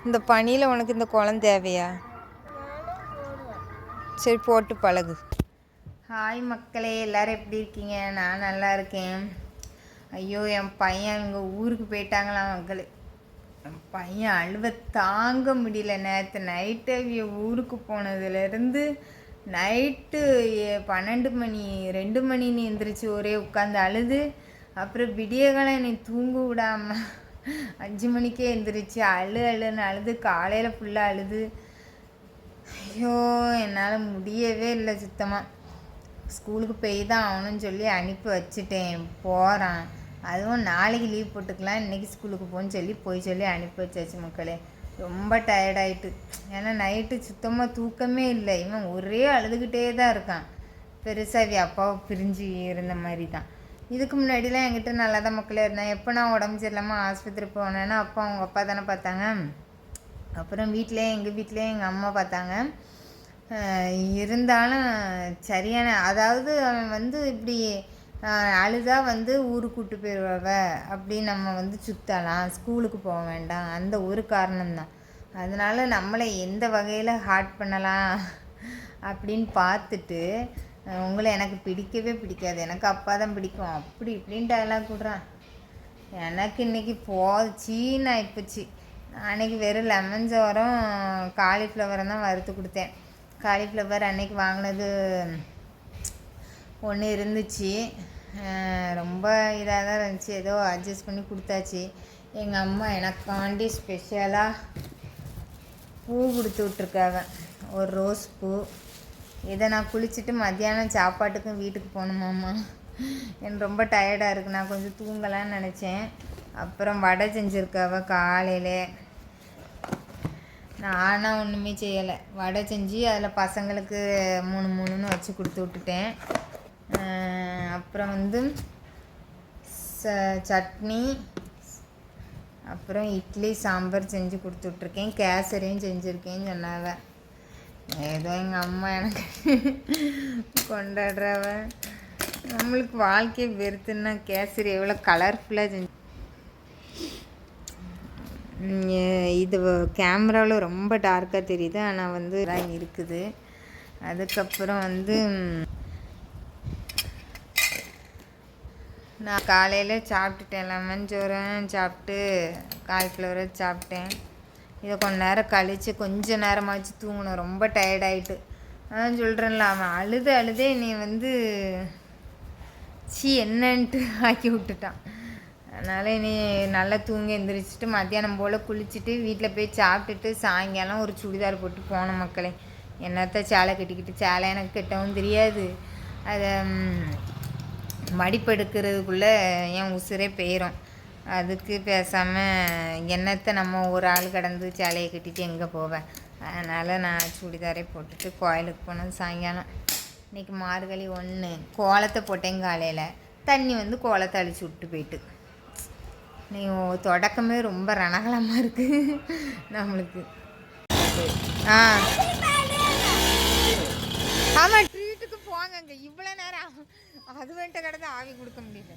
இந்த பனியில் உனக்கு இந்த குளம் தேவையா? சரி போட்டு பழகு. ஹாய் மக்களே, எல்லோரும் எப்படி இருக்கீங்க? நான் நல்லா இருக்கேன். ஐயோ, என் பையன் இங்கே ஊருக்கு போயிட்டாங்களாம் மக்களே. என் பையன் அழுவ தாங்க முடியல. நேற்று நைட்டு ஊருக்கு போனதுலேருந்து நைட்டு 12 மணி 2 மணின்னு எந்திரிச்சு ஒரே உட்காந்து அழுது. அப்புறம் விடியகாலம் என்னை தூங்க விடாமல் 5 மணிக்கே எந்திரிச்சு அழுன்னு அழுது. காலையில் ஃபுல்லாக அழுது. ஐயோ, என்னால் முடியவே இல்லை சுத்தமாக. ஸ்கூலுக்கு போய் தான் ஆகணும்னு சொல்லி அனுப்பி வச்சுட்டேன். போகிறான். அதுவும் நாளைக்கு லீவ் போட்டுக்கலாம், இன்றைக்கி ஸ்கூலுக்கு போகணுன்னு சொல்லி அனுப்பி வச்சாச்சு மக்களே. ரொம்ப டயர்டாயிட்டு. ஏன்னா நைட்டு சுத்தமாக தூக்கமே இல்லை. இவன் ஒரே அழுதுகிட்டே தான் இருக்கான். பெருசாக அப்பாவை பிரிஞ்சு இருந்த மாதிரி தான். இதுக்கு முன்னாடிலாம் என்கிட்ட நல்லா தான் மக்களே இருந்தேன். எப்போ நான் உடம்பு சரியில்லாமல் ஆஸ்பத்திரி போனேன்னா அப்போ அவங்க அப்பா தானே பார்த்தாங்க. அப்புறம் எங்கள் வீட்டிலே எங்கள் அம்மா பார்த்தாங்க. இருந்தாலும் சரியான, அதாவது அவன் இப்படி அழுதா ஊருக்கு கூப்பிட்டு போயிடுவாவ அப்படின்னு நம்ம சுற்றலாம், ஸ்கூலுக்கு போக வேண்டாம், அந்த ஒரு காரணம்தான். அதனால் நம்மளை எந்த வகையில் ஹார்ட் பண்ணலாம் அப்படின்னு பார்த்துட்டு, உங்களை எனக்கு பிடிக்கவே பிடிக்காது, எனக்கு அப்பா தான் பிடிக்கும், அப்படி இப்படின்னு டயலாக் விட்றான். எனக்கு இன்றைக்கி சீன்னு ஆகிப்போச்சு. அன்றைக்கி வெறும் லெமன் சோறும் காலிஃப்ளவரும் தான் வறுத்து கொடுத்தேன். காலிஃப்ளவர் அன்றைக்கி வாங்கினது ஒன்று இருந்துச்சு. ரொம்ப இதாக தான் இருந்துச்சு. ஏதோ அட்ஜஸ்ட் பண்ணி கொடுத்தாச்சு. எங்கள் அம்மா எனக்காண்டி ஸ்பெஷலாக பூ கொடுத்து விட்ருக்காங்க, ஒரு ரோஸ் பூ. இதை நான் குளிச்சுட்டு மத்தியானம் சாப்பாட்டுக்கும் வீட்டுக்கு போகணுமாம்மா. எனக்கு ரொம்ப டயர்டாக இருக்குது. நான் கொஞ்சம் தூங்கலான்னு நினச்சேன். அப்புறம் வடை செஞ்சுருக்காவ காலையில். நானாக ஒன்றுமே செய்யலை. வடை செஞ்சு அதில் பசங்களுக்கு 3 வச்சு கொடுத்து விட்டுட்டேன். அப்புறம் சட்னி, அப்புறம் இட்லி சாம்பார் செஞ்சு கொடுத்துட்ருக்கேன். கேசரியும் செஞ்சுருக்கேன்னு சொன்னாவ. ஏதோ எங்கள் அம்மா எனக்கு கொண்டாடுறவ. நம்மளுக்கு வாழ்க்கையை வெறுத்துன்னா கேசரி எவ்வளோ கலர்ஃபுல்லாக செஞ்சு. இது கேமராவில் ரொம்ப டார்க்காக தெரியுது, ஆனால் இருக்குது. அதுக்கப்புறம் நான் காலையில் சாப்பிட்டுட்டேன். லெமன் சோறும் சாப்பிட்டு காலிஃப்ளவரை சாப்பிட்டேன். இதை கொஞ்ச நேரம் கழித்து கொஞ்ச நேரமாச்சு தூங்கணும். ரொம்ப டயர்டாயிட்டு. அதான் சொல்கிறேன்ல, அவன் அழுதே நீ என்னன்ட்டு ஆக்கி விட்டுட்டான். அதனால் நீ நல்லா தூங்கி எந்திரிச்சிட்டு மத்தியானம் போல் குளிச்சுட்டு வீட்டில் போய் சாப்பிட்டுட்டு சாயங்காலம் ஒரு சுடிதார் போட்டு போன மக்களே. என்னத்த சேலை கட்டிக்கிட்டு, சேலை எனக்கு கட்டவும் தெரியாது. அதை மடிப்பெடுக்கிறதுக்குள்ளே என் உசுரே போயிடும். அதுக்கு பேசாமல் என்னத்தை நம்ம ஒரு ஆள் கடந்து சேலையை கட்டிட்டு எங்கே போவேன். அதனால் நான் சுடிதாரே போட்டுட்டு கோயிலுக்கு போனது சாயங்காலம். இன்றைக்கி மார்கழி 1. கோலத்தை போட்டேன் காலையில். தண்ணி கோலத்தை அழிச்சு விட்டு போயிட்டு. நீ தொடக்கமே ரொம்ப ரணகலமாக இருக்குது நம்மளுக்கு. ஆமாம், ட்ரீட்டுக்கு போங்க. இவ்வளோ நேரம் அது வந்துட்டு கடந்து ஆவி கொடுக்க முடியல.